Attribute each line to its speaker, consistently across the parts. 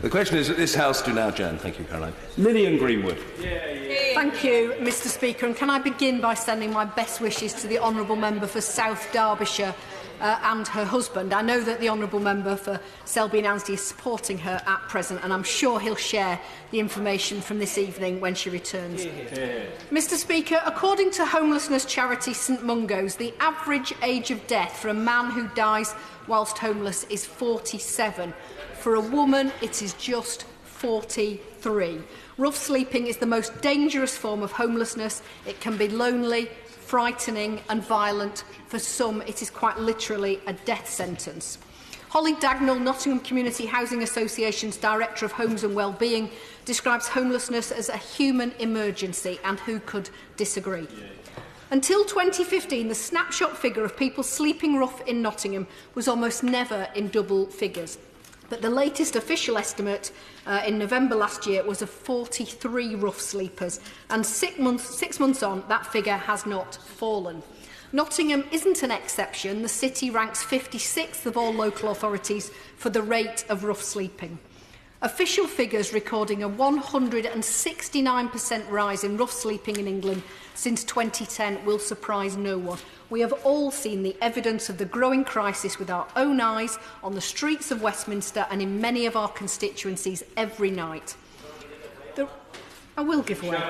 Speaker 1: The question is that this House do now adjourn. Thank you, Caroline.
Speaker 2: Lilian Greenwood.
Speaker 3: Thank you, Mr Speaker. And can I begin by sending my best wishes to the honourable member for South Derbyshire and her husband. I know that the honourable member for Selby and Anstey is supporting her at present, and I'm sure he'll share the information from this evening when she returns. Mr Speaker, according to homelessness charity St Mungo's, the average age of death for a man who dies whilst homeless is 47. For a woman, it is just 43. Rough sleeping is the most dangerous form of homelessness. It can be lonely, frightening and violent. For some, it is quite literally a death sentence. Holly Dagnall, Nottingham Community Housing Association's Director of Homes and Wellbeing, describes homelessness as a human emergency, and who could disagree? Until 2015, the snapshot figure of people sleeping rough in Nottingham was almost never in double figures. But the latest official estimate in November last year was of 43 rough sleepers, and 6 months on, that figure has not fallen. Nottingham isn't an exception. The city ranks 56th of all local authorities for the rate of rough sleeping. Official figures recording a 169% rise in rough sleeping in England since 2010 will surprise no one. We have all seen the evidence of the growing crisis with our own eyes on the streets of Westminster and in many of our constituencies every night. I will give way.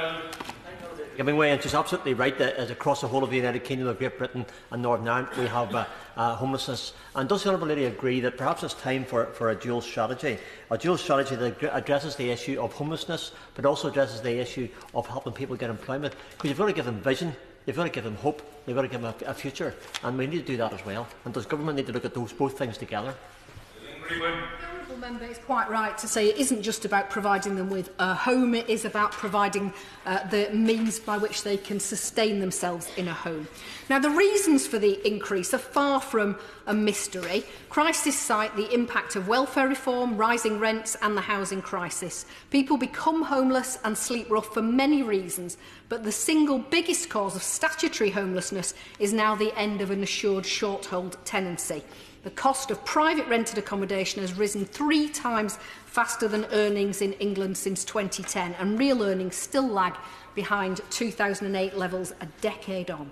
Speaker 4: Giving way, and she's absolutely right that as across the whole of the United Kingdom, of Great Britain and Northern Ireland, we have homelessness. And does the Honourable Lady agree that perhaps it's time for a dual strategy? A dual strategy that addresses the issue of homelessness, but also addresses the issue of helping people get employment? Because you've got to give them vision, you've got to give them hope, you've got to give them a future. And we need to do that as well. And does government need to look at both things together?
Speaker 3: The honourable member is quite right to say it isn't just about providing them with a home, it is about providing the means by which they can sustain themselves in a home. Now, the reasons for the increase are far from a mystery. Crisis cite the impact of welfare reform, rising rents and the housing crisis. People become homeless and sleep rough for many reasons, but the single biggest cause of statutory homelessness is now the end of an assured short-hold tenancy. The cost of private rented accommodation has risen 3 times faster than earnings in England since 2010, and real earnings still lag behind 2008 levels a decade on.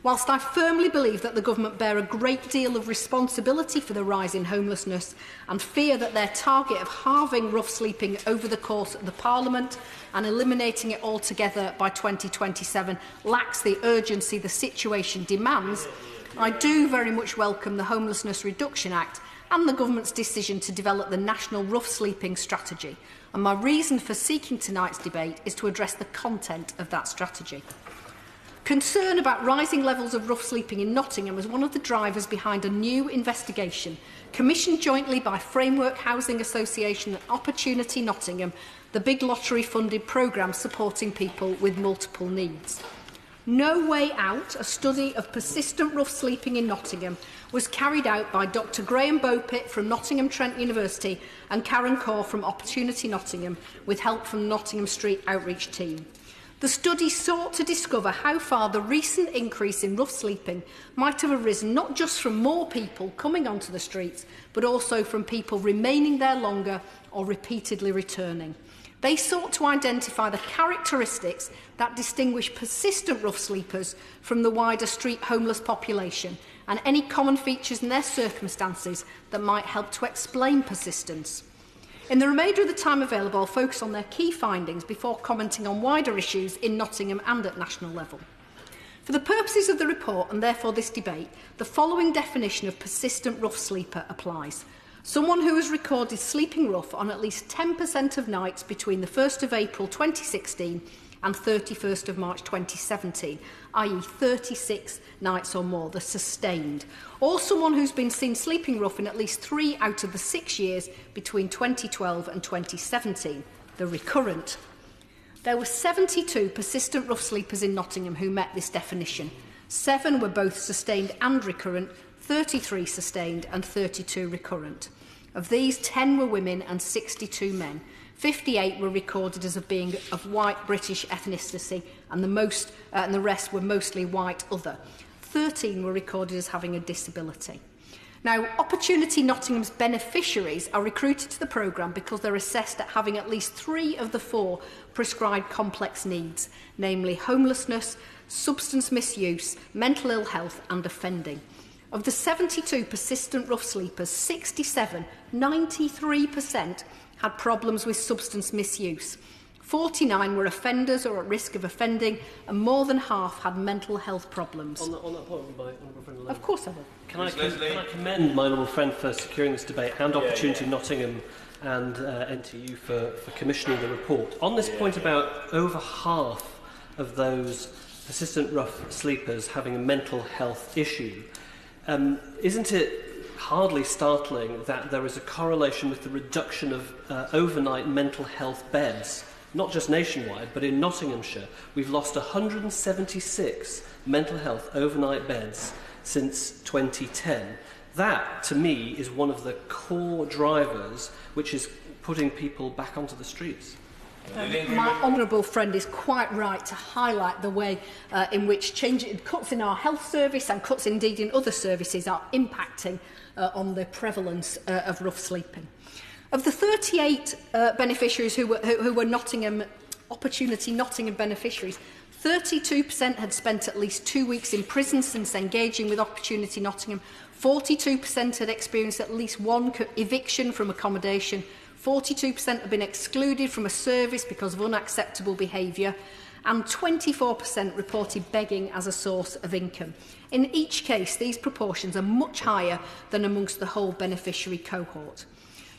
Speaker 3: Whilst I firmly believe that the government bear a great deal of responsibility for the rise in homelessness and fear that their target of halving rough sleeping over the course of the Parliament and eliminating it altogether by 2027 lacks the urgency the situation demands, I do very much welcome the Homelessness Reduction Act and the government's decision to develop the National Rough Sleeping Strategy. And my reason for seeking tonight's debate is to address the content of that strategy. Concern about rising levels of rough sleeping in Nottingham was one of the drivers behind a new investigation commissioned jointly by Framework Housing Association and Opportunity Nottingham, the big lottery-funded programme supporting people with multiple needs. No Way Out, a study of persistent rough sleeping in Nottingham, was carried out by Dr Graham Beaupitt from Nottingham Trent University and Karen Corr from Opportunity Nottingham, with help from the Nottingham Street Outreach team. The study sought to discover how far the recent increase in rough sleeping might have arisen not just from more people coming onto the streets, but also from people remaining there longer or repeatedly returning. They sought to identify the characteristics that distinguish persistent rough sleepers from the wider street homeless population and any common features in their circumstances that might help to explain persistence. In the remainder of the time available, I'll focus on their key findings before commenting on wider issues in Nottingham and at national level. For the purposes of the report, and therefore this debate, the following definition of persistent rough sleeper applies. Someone who has recorded sleeping rough on at least 10% of nights between the 1st of April 2016 and 31st of March 2017, i.e. 36 nights or more, the sustained. Or someone who's been seen sleeping rough in at least 3 out of the 6 years between 2012 and 2017, the recurrent. There were 72 persistent rough sleepers in Nottingham who met this definition. 7 were both sustained and recurrent, 33 sustained and 32 recurrent. Of these, 10 were women and 62 men. 58 were recorded as being of white British ethnicity, and the rest were mostly white other. 13 were recorded as having a disability. Now, Opportunity Nottingham's beneficiaries are recruited to the programme because they're assessed at having at least 3 of the 4 prescribed complex needs, namely homelessness, substance misuse, mental ill health and offending. Of the 72 persistent rough sleepers, 93% had problems with substance misuse. 49 were offenders or at risk of offending, and more than half had mental health problems.
Speaker 2: On that point, my honourable friend Lilian.
Speaker 3: Of course I will.
Speaker 2: Can I commend my honourable friend for securing this debate and Opportunity Nottingham and NTU for commissioning the report. On this point about over half of those persistent rough sleepers having a mental health issue, isn't it hardly startling that there is a correlation with the reduction of overnight mental health beds? Not just nationwide, but in Nottinghamshire, we've lost 176 mental health overnight beds since 2010. That, to me, is one of the core drivers which is putting people back onto the streets.
Speaker 3: My honourable friend is quite right to highlight the way in which cuts in our health service and cuts indeed in other services are impacting on the prevalence of rough sleeping. Of the 38 beneficiaries who were Opportunity Nottingham beneficiaries, 32% had spent at least 2 weeks in prison since engaging with Opportunity Nottingham, 42% had experienced at least 1 eviction from accommodation, 42% have been excluded from a service because of unacceptable behaviour, and 24% reported begging as a source of income. In each case, these proportions are much higher than amongst the whole beneficiary cohort.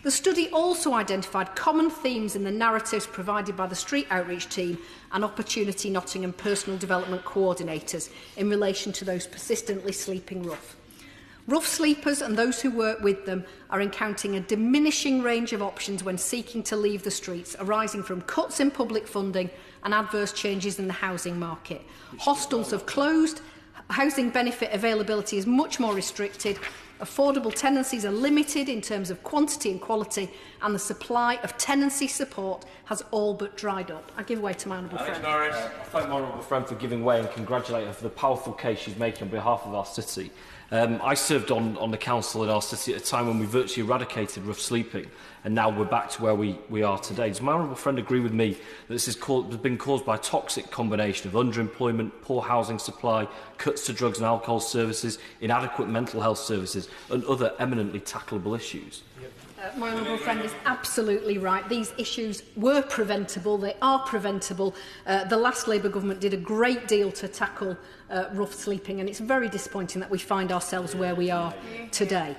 Speaker 3: The study also identified common themes in the narratives provided by the Street Outreach team and Opportunity Nottingham personal development coordinators in relation to those persistently sleeping rough. Rough sleepers and those who work with them are encountering a diminishing range of options when seeking to leave the streets, arising from cuts in public funding and adverse changes in the housing market. Hostels have closed, housing benefit availability is much more restricted, affordable tenancies are limited in terms of quantity and quality, and the supply of tenancy support has all but dried up. I give way to my honourable friend.
Speaker 5: I thank my honourable friend for giving way and congratulate her for the powerful case she's making on behalf of our city. I served on the council in our city at a time when we virtually eradicated rough sleeping, and now we're back to where we are today. Does my honourable friend agree with me that this has been caused by a toxic combination of underemployment, poor housing supply, cuts to drugs and alcohol services, inadequate mental health services and other eminently tackleable issues?
Speaker 3: My honourable friend is absolutely right. These issues were preventable. They are preventable. The last Labour government did a great deal to tackle rough sleeping, and it's very disappointing that we find ourselves where we are today.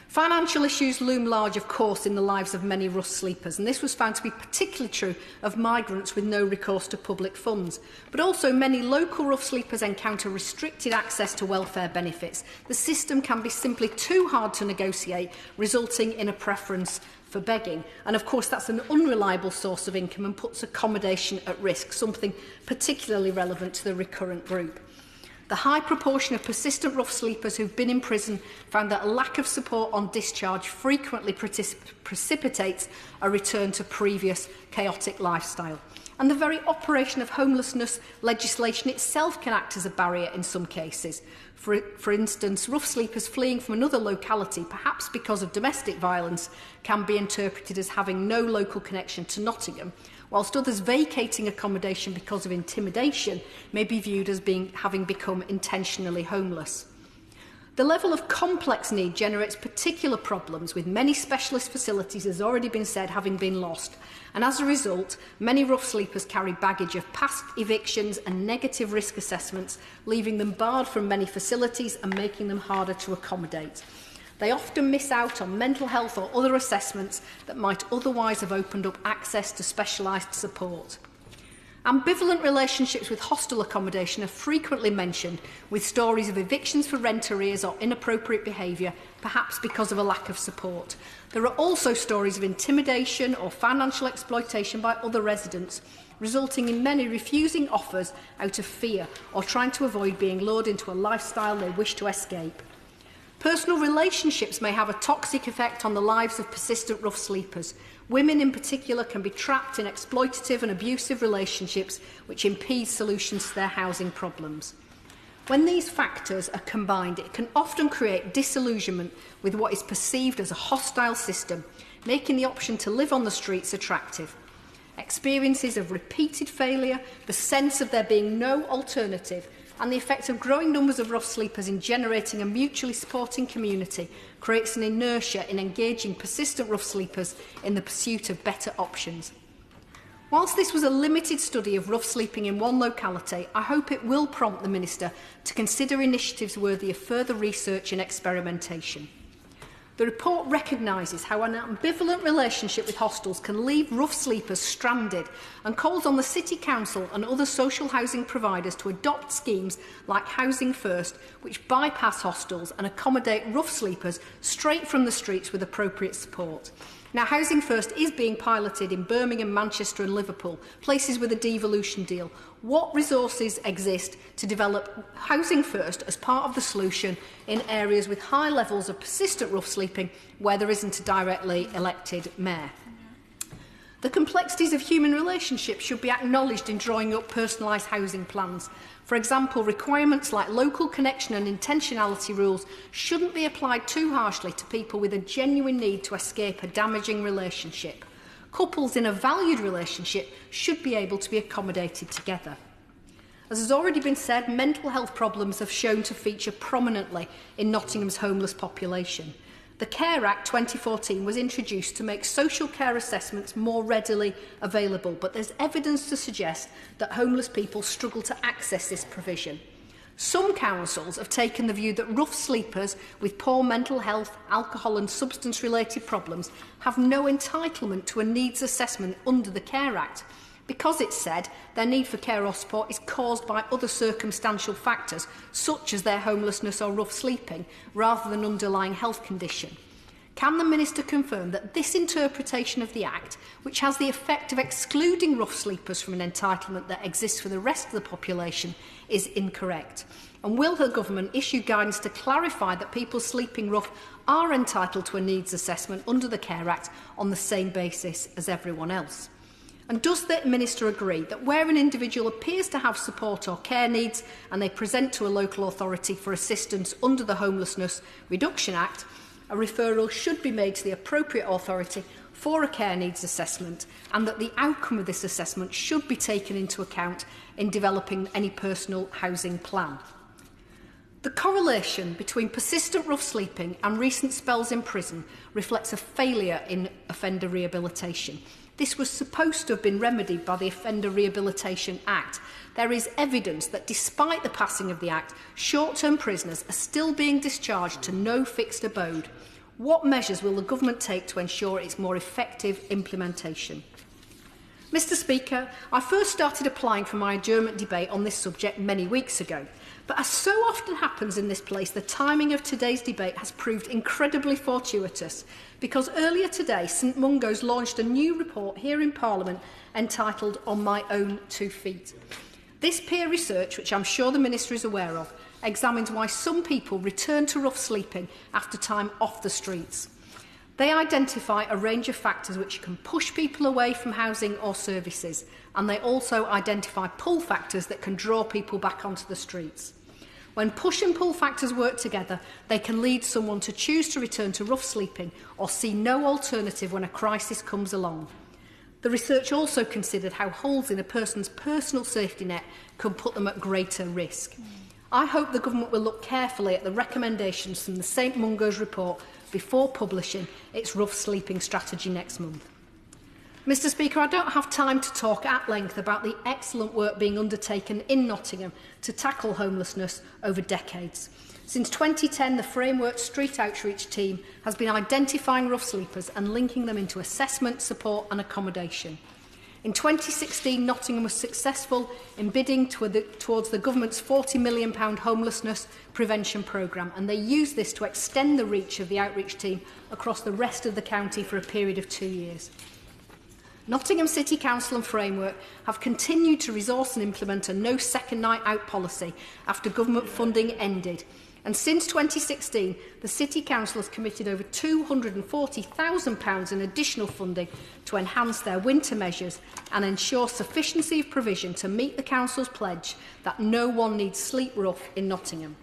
Speaker 3: Financial issues loom large, of course, in the lives of many rough sleepers, and this was found to be particularly true of migrants with no recourse to public funds. But also many local rough sleepers encounter restricted access to welfare benefits. The system can be simply too hard to negotiate, resulting in a preference for begging. And of course that's an unreliable source of income and puts accommodation at risk, something particularly relevant to the recurrent group. The high proportion of persistent rough sleepers who've been in prison found that a lack of support on discharge frequently precipitates a return to previous chaotic lifestyle. And the very operation of homelessness legislation itself can act as a barrier in some cases. For instance, rough sleepers fleeing from another locality, perhaps because of domestic violence, can be interpreted as having no local connection to Nottingham, whilst others vacating accommodation because of intimidation may be viewed as having become intentionally homeless. The level of complex need generates particular problems, with many specialist facilities, as already been said, having been lost. And as a result, many rough sleepers carry baggage of past evictions and negative risk assessments, leaving them barred from many facilities and making them harder to accommodate. They often miss out on mental health or other assessments that might otherwise have opened up access to specialised support. Ambivalent relationships with hostel accommodation are frequently mentioned, with stories of evictions for rent arrears or inappropriate behaviour, perhaps because of a lack of support. There are also stories of intimidation or financial exploitation by other residents, resulting in many refusing offers out of fear or trying to avoid being lured into a lifestyle they wish to escape. Personal relationships may have a toxic effect on the lives of persistent rough sleepers. Women in particular can be trapped in exploitative and abusive relationships which impede solutions to their housing problems. When these factors are combined, it can often create disillusionment with what is perceived as a hostile system, making the option to live on the streets attractive. Experiences of repeated failure, the sense of there being no alternative, and the effect of growing numbers of rough sleepers in generating a mutually supporting community creates an inertia in engaging persistent rough sleepers in the pursuit of better options. Whilst this was a limited study of rough sleeping in one locality, I hope it will prompt the Minister to consider initiatives worthy of further research and experimentation. The report recognises how an ambivalent relationship with hostels can leave rough sleepers stranded and calls on the City Council and other social housing providers to adopt schemes like Housing First, which bypass hostels and accommodate rough sleepers straight from the streets with appropriate support. Now, Housing First is being piloted in Birmingham, Manchester and Liverpool, places with a devolution deal. What resources exist to develop Housing First as part of the solution in areas with high levels of persistent rough sleeping where there isn't a directly elected mayor? The complexities of human relationships should be acknowledged in drawing up personalised housing plans. For example, requirements like local connection and intentionality rules shouldn't be applied too harshly to people with a genuine need to escape a damaging relationship. Couples in a valued relationship should be able to be accommodated together. As has already been said, mental health problems have shown to feature prominently in Nottingham's homeless population. The Care Act 2014 was introduced to make social care assessments more readily available, but there's evidence to suggest that homeless people struggle to access this provision. Some councils have taken the view that rough sleepers with poor mental health, alcohol and substance-related problems have no entitlement to a needs assessment under the Care Act, because it's said their need for care or support is caused by other circumstantial factors, such as their homelessness or rough sleeping, rather than underlying health condition. Can the Minister confirm that this interpretation of the Act, which has the effect of excluding rough sleepers from an entitlement that exists for the rest of the population, is incorrect? And will her government issue guidance to clarify that people sleeping rough are entitled to a needs assessment under the Care Act on the same basis as everyone else? And does the Minister agree that where an individual appears to have support or care needs and they present to a local authority for assistance under the Homelessness Reduction Act, a referral should be made to the appropriate authority for a care needs assessment, and that the outcome of this assessment should be taken into account in developing any personal housing plan? The correlation between persistent rough sleeping and recent spells in prison reflects a failure in offender rehabilitation. This was supposed to have been remedied by the Offender Rehabilitation Act. There is evidence that despite the passing of the Act, short-term prisoners are still being discharged to no fixed abode. What measures will the government take to ensure its more effective implementation? Mr Speaker, I first started applying for my adjournment debate on this subject many weeks ago. But as so often happens in this place, the timing of today's debate has proved incredibly fortuitous, because earlier today St Mungo's launched a new report here in Parliament entitled On My Own 2 Feet. This peer research, which I'm sure the Minister is aware of, examines why some people return to rough sleeping after time off the streets. They identify a range of factors which can push people away from housing or services, and they also identify pull factors that can draw people back onto the streets. When push and pull factors work together, they can lead someone to choose to return to rough sleeping or see no alternative when a crisis comes along. The research also considered how holes in a person's personal safety net can put them at greater risk. I hope the government will look carefully at the recommendations from the St Mungo's report before publishing its rough sleeping strategy next month. Mr Speaker, I don't have time to talk at length about the excellent work being undertaken in Nottingham to tackle homelessness over decades. Since 2010, the Framework Street Outreach team has been identifying rough sleepers and linking them into assessment, support and accommodation. In 2016, Nottingham was successful in bidding towards the government's £40 million homelessness prevention programme, and they used this to extend the reach of the outreach team across the rest of the county for a period of 2 years. Nottingham City Council and Framework have continued to resource and implement a no second night out policy after government funding ended, And since 2016, the City Council has committed over £240,000 in additional funding to enhance their winter measures and ensure sufficiency of provision to meet the Council's pledge that no one needs sleep rough in Nottingham.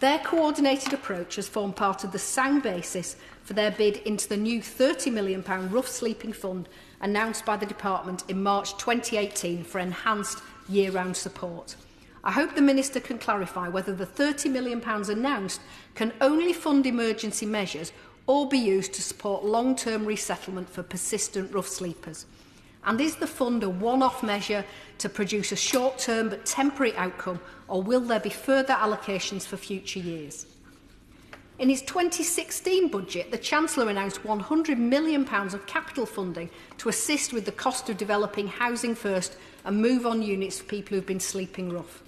Speaker 3: Their coordinated approach has formed part of the sound basis for their bid into the new £30 million rough sleeping fund announced by the Department in March 2018 for enhanced year-round support. I hope the Minister can clarify whether the £30 million announced can only fund emergency measures or be used to support long-term resettlement for persistent rough sleepers. And is the fund a one-off measure to produce a short-term but temporary outcome, or will there be further allocations for future years? In his 2016 budget, the Chancellor announced £100 million of capital funding to assist with the cost of developing Housing First and move-on units for people who have been sleeping rough.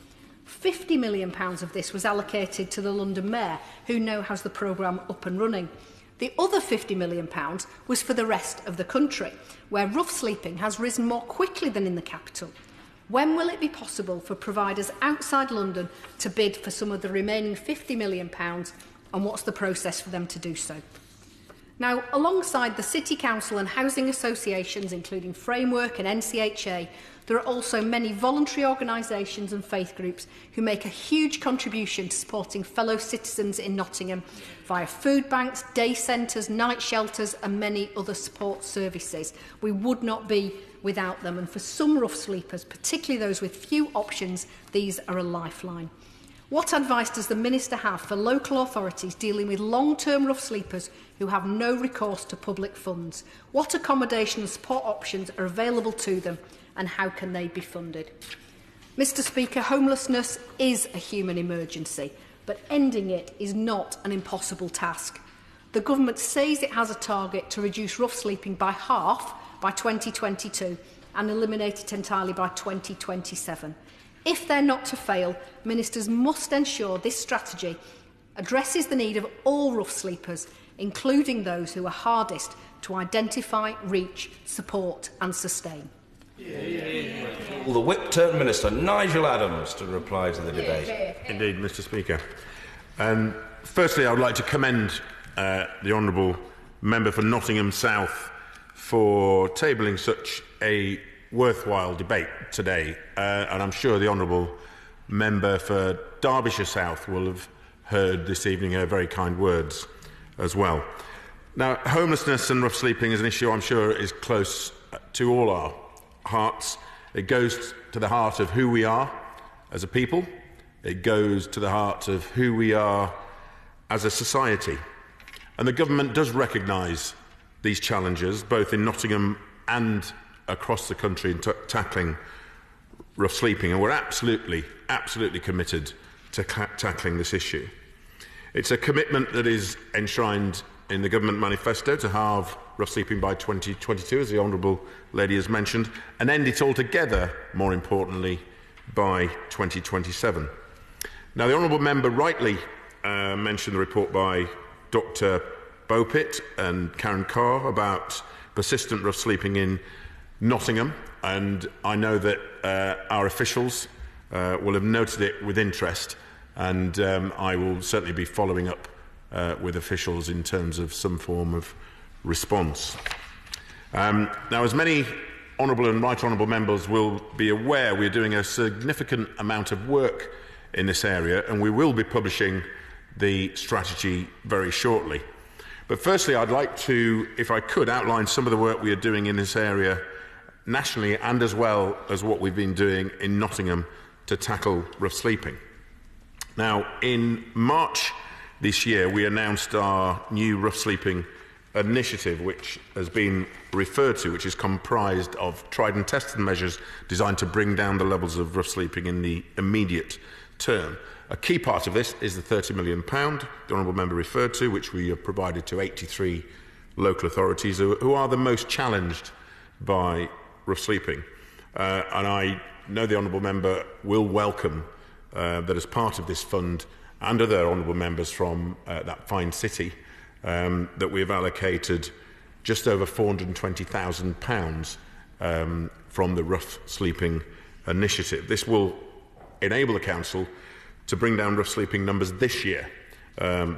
Speaker 3: £50 million of this was allocated to the London Mayor, who now has the programme up and running. The other £50 million was for the rest of the country, where rough sleeping has risen more quickly than in the capital. When will it be possible for providers outside London to bid for some of the remaining £50 million, and what's the process for them to do so? Now, alongside the City Council and housing associations, including Framework and NCHA, there are also many voluntary organisations and faith groups who make a huge contribution to supporting fellow citizens in Nottingham via food banks, day centres, night shelters and many other support services. We would not be without them, and for some rough sleepers, particularly those with few options, these are a lifeline. What advice does the Minister have for local authorities dealing with long-term rough sleepers who have no recourse to public funds? What accommodation and support options are available to them, and how can they be funded? Mr Speaker, homelessness is a human emergency, but ending it is not an impossible task. The Government says it has a target to reduce rough sleeping by half by 2022 and eliminate it entirely by 2027. If they're not to fail, ministers must ensure this strategy addresses the need of all rough sleepers, including those who are hardest to identify, reach, support and sustain.
Speaker 6: Will the Whip Turn Minister Nigel Adams to reply to the debate.
Speaker 7: Indeed, Mr Speaker. Firstly, I would like to commend the Honourable Member for Nottingham South for tabling such a worthwhile debate today, and I'm sure the Honourable Member for Derbyshire South will have heard this evening her very kind words as well. Now, homelessness and rough sleeping is an issue I'm sure is close to all our hearts. It goes to the heart of who we are as a people. It goes to the heart of who we are as a society. And the Government does recognise these challenges, both in Nottingham and across the country, in tackling rough sleeping, and we're absolutely committed to tackling this issue. It's a commitment that is enshrined in the Government manifesto to halve rough sleeping by 2022, as the Honourable Lady has mentioned, and end it altogether, more importantly, by 2027. Now, the Honourable Member rightly mentioned the report by Dr Beaupitt and Karen Carr about persistent rough sleeping in Nottingham, and I know that our officials will have noted it with interest, and I will certainly be following up with officials in terms of some form of response. Now, as many honourable and right honourable members will be aware, we are doing a significant amount of work in this area, and we will be publishing the strategy very shortly. But firstly, I'd like to, if I could, outline some of the work we are doing in this area nationally, and as well as what we've been doing in Nottingham to tackle rough sleeping. Now, in March this year, we announced our new rough sleeping initiative, which has been referred to, which is comprised of tried and tested measures designed to bring down the levels of rough sleeping in the immediate term. A key part of this is the £30 million the Honourable Member referred to, which we have provided to 83 local authorities who are the most challenged by rough sleeping. And I know the Honourable Member will welcome that as part of this fund and other Honourable Members from that fine city, that we have allocated just over £420,000 from the Rough Sleeping Initiative. This will enable the Council to bring down rough sleeping numbers this year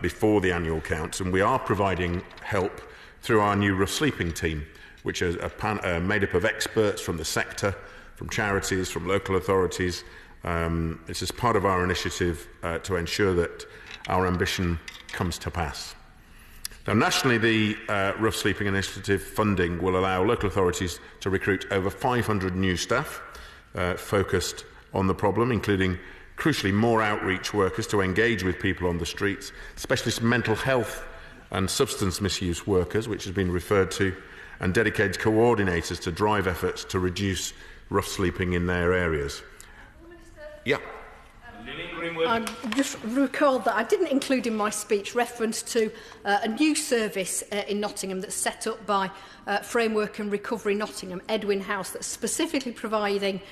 Speaker 7: before the annual counts, and we are providing help through our new rough sleeping team, which is made up of experts from the sector, from charities, from local authorities. This is part of our initiative to ensure that our ambition comes to pass. Now, nationally, the Rough Sleeping Initiative funding will allow local authorities to recruit over 500 new staff focused on the problem, including, crucially, more outreach workers to engage with people on the streets, specialist mental health and substance misuse workers, which has been referred to, and dedicated coordinators to drive efforts to reduce rough sleeping in their areas. Yeah.
Speaker 6: Lilian Greenwood.
Speaker 3: I just recalled that I didn't include in my speech reference to a new service in Nottingham that's set up by Framework and Recovery Nottingham, Edwin House, that's specifically providing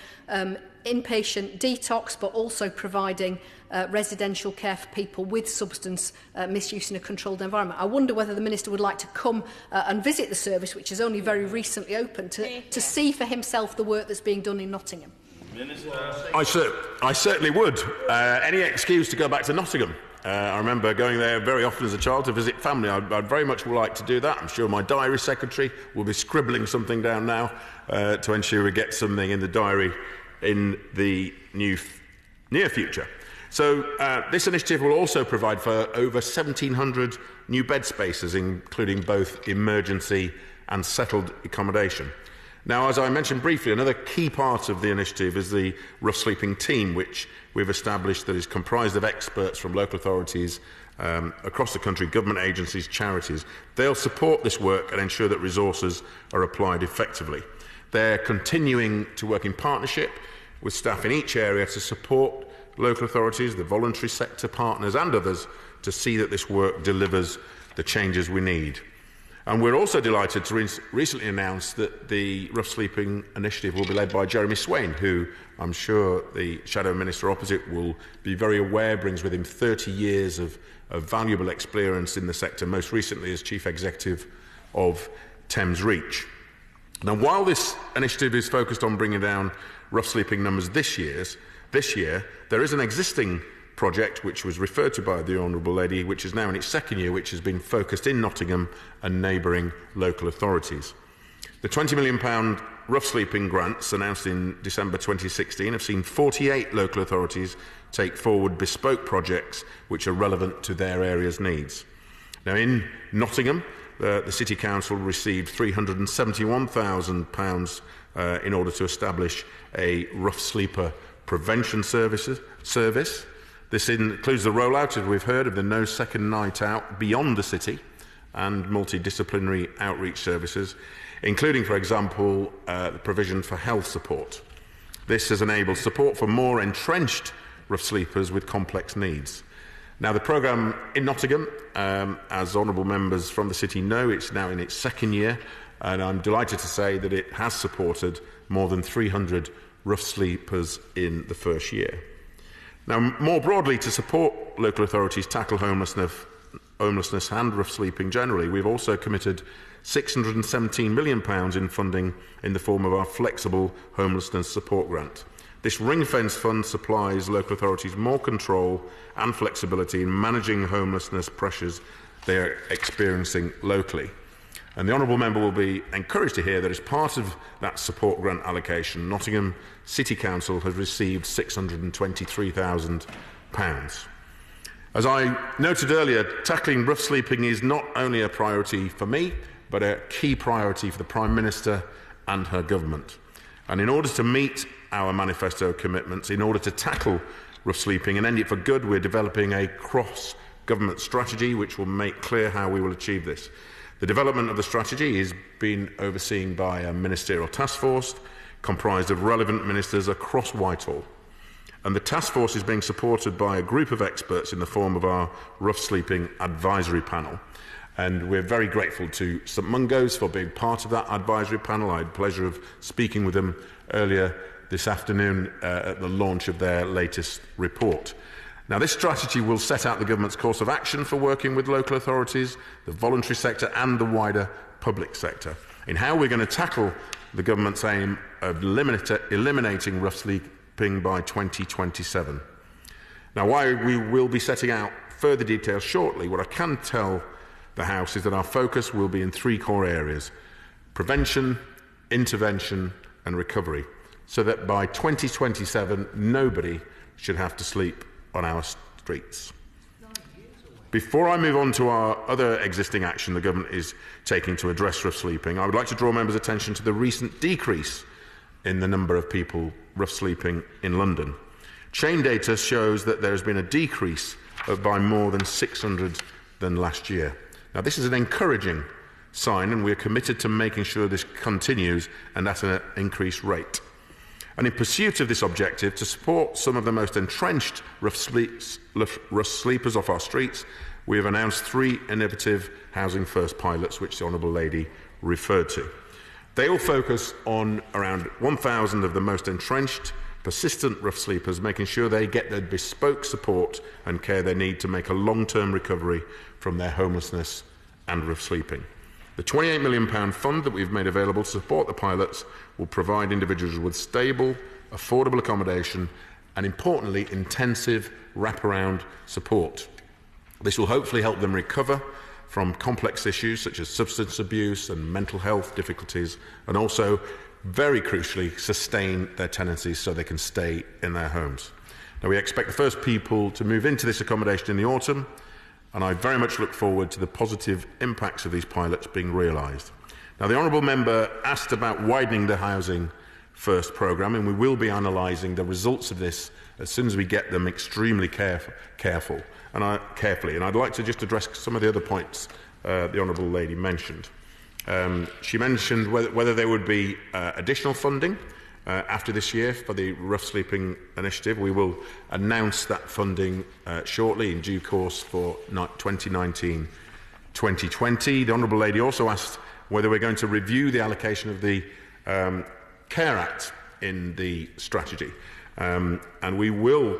Speaker 3: inpatient detox, but also providing residential care for people with substance misuse in a controlled environment. I wonder whether the Minister would like to come and visit the service, which has only very recently opened, to see for himself the work that's being done in Nottingham.
Speaker 7: I certainly would. Any excuse to go back to Nottingham. I remember going there very often as a child to visit family. I'd very much like to do that. I'm sure my diary secretary will be scribbling something down now to ensure we get something in the diary in the near future. So this initiative will also provide for over 1,700 new bed spaces, including both emergency and settled accommodation. Now, as I mentioned briefly, another key part of the initiative is the rough sleeping team, which we've established, that is comprised of experts from local authorities across the country, government agencies, charities. They'll support this work and ensure that resources are applied effectively. They're continuing to work in partnership with staff in each area to support local authorities, the voluntary sector partners and others to see that this work delivers the changes we need. And we're also delighted to recently announce that the Rough Sleeping Initiative will be led by Jeremy Swain, who I'm sure the Shadow Minister opposite will be very aware brings with him 30 years of valuable experience in the sector, most recently as Chief Executive of Thames Reach. Now, while this initiative is focused on bringing down rough sleeping numbers this year, there is an existing project which was referred to by the Honourable Lady, which is now in its second year, which has been focused in Nottingham and neighbouring local authorities. The £20 million rough sleeping grants announced in December 2016 have seen 48 local authorities take forward bespoke projects which are relevant to their area's needs. Now, in Nottingham, the City Council received £371,000 in order to establish a rough sleeper prevention service. This includes the rollout, as we've heard, of the No Second Night Out beyond the city and multidisciplinary outreach services, including, for example, the provision for health support. This has enabled support for more entrenched rough sleepers with complex needs. Now, the programme in Nottingham, as honourable members from the city know, it's now in its second year, and I'm delighted to say that it has supported more than 300 rough sleepers in the first year. Now, more broadly, to support local authorities tackle homelessness and rough sleeping generally, we've also committed £617 million in funding in the form of our flexible homelessness support grant. This ring-fence fund supplies local authorities more control and flexibility in managing homelessness pressures they are experiencing locally. And the Honourable Member will be encouraged to hear that as part of that support grant allocation, Nottingham City Council has received £623,000. As I noted earlier, tackling rough sleeping is not only a priority for me, but a key priority for the Prime Minister and her government. And in order to meet our manifesto commitments, in order to tackle rough sleeping and end it for good, we're developing a cross-government strategy which will make clear how we will achieve this. The development of the strategy is being overseen by a ministerial task force comprised of relevant ministers across Whitehall. And the task force is being supported by a group of experts in the form of our rough sleeping advisory panel. And we're very grateful to St Mungo's for being part of that advisory panel. I had the pleasure of speaking with them earlier this afternoon at the launch of their latest report. Now, this strategy will set out the government's course of action for working with local authorities, the voluntary sector and the wider public sector in how we're going to tackle the government's aim of eliminating rough sleeping by 2027. Now, while we will be setting out further details shortly. What I can tell the House is that our focus will be in 3 core areas: prevention, intervention and recovery, so that by 2027 nobody should have to sleep on our streets. Before I move on to our other existing action the government is taking to address rough sleeping, I would like to draw members' attention to the recent decrease in the number of people rough sleeping in London. Chain data shows that there has been a decrease by more than 600 than last year. Now, this is an encouraging sign, and we are committed to making sure this continues and at an increased rate. And in pursuit of this objective, to support some of the most entrenched rough sleepers off our streets, we have announced 3 innovative Housing First pilots, which the Honourable Lady referred to. They all focus on around 1,000 of the most entrenched, persistent rough sleepers, making sure they get the bespoke support and care they need to make a long-term recovery from their homelessness and rough sleeping. The £28 million fund that we've made available to support the pilots will provide individuals with stable, affordable accommodation and, importantly, intensive wraparound support. This will hopefully help them recover from complex issues such as substance abuse and mental health difficulties, and also, very crucially, sustain their tenancies so they can stay in their homes. Now, we expect the first people to move into this accommodation in the autumn, and I very much look forward to the positive impacts of these pilots being realised. Now, the Honourable Member asked about widening the Housing First programme, and we will be analysing the results of this as soon as we get them extremely carefully. And I'd like to just address some of the other points the Honourable Lady mentioned. She mentioned whether there would be additional funding after this year for the Rough Sleeping Initiative. We will announce that funding shortly in due course for 2019-2020. The Honourable Lady also asked whether we're going to review the allocation of the Care Act in the strategy. And we will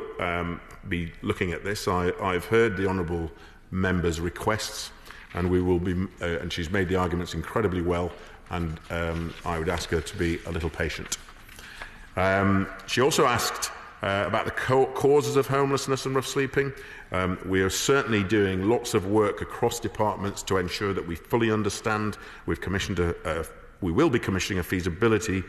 Speaker 7: be looking at this. I've heard the Honourable Member's requests, and we will be, and she's made the arguments incredibly well, and I would ask her to be a little patient. She also asked about the causes of homelessness and rough sleeping. We are certainly doing lots of work across departments to ensure that we fully understand. We will be commissioning a feasibility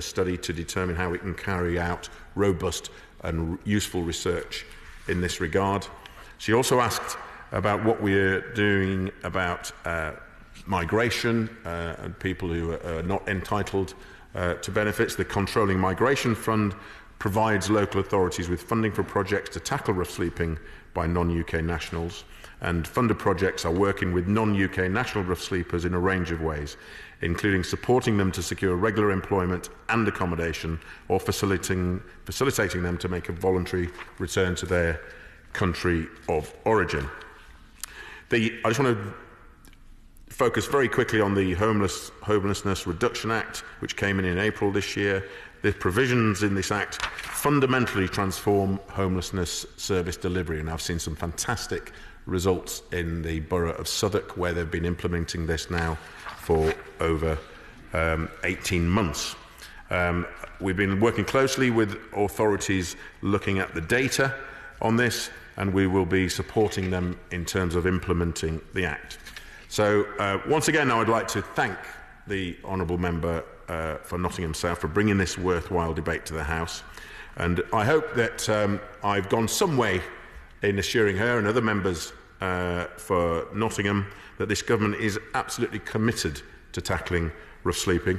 Speaker 7: study to determine how we can carry out robust and useful research in this regard. She also asked about what we are doing about migration and people who are not entitled to benefits. The Controlling Migration Fund provides local authorities with funding for projects to tackle rough sleeping by non-UK nationals, and funded projects are working with non-UK national rough sleepers in a range of ways, including supporting them to secure regular employment and accommodation, or facilitating them to make a voluntary return to their country of origin. I just want to focus very quickly on the Homelessness Reduction Act, which came in April this year. The provisions in this Act fundamentally transform homelessness service delivery, and I've seen some fantastic results in the borough of Southwark, where they've been implementing this now for over 18 months. We've been working closely with authorities looking at the data on this, and we will be supporting them in terms of implementing the Act. So, once again, I would like to thank the Honourable Member for Nottingham South for bringing this worthwhile debate to the House. And I hope that I've gone some way in assuring her and other members for Nottingham that this government is absolutely committed to tackling rough sleeping.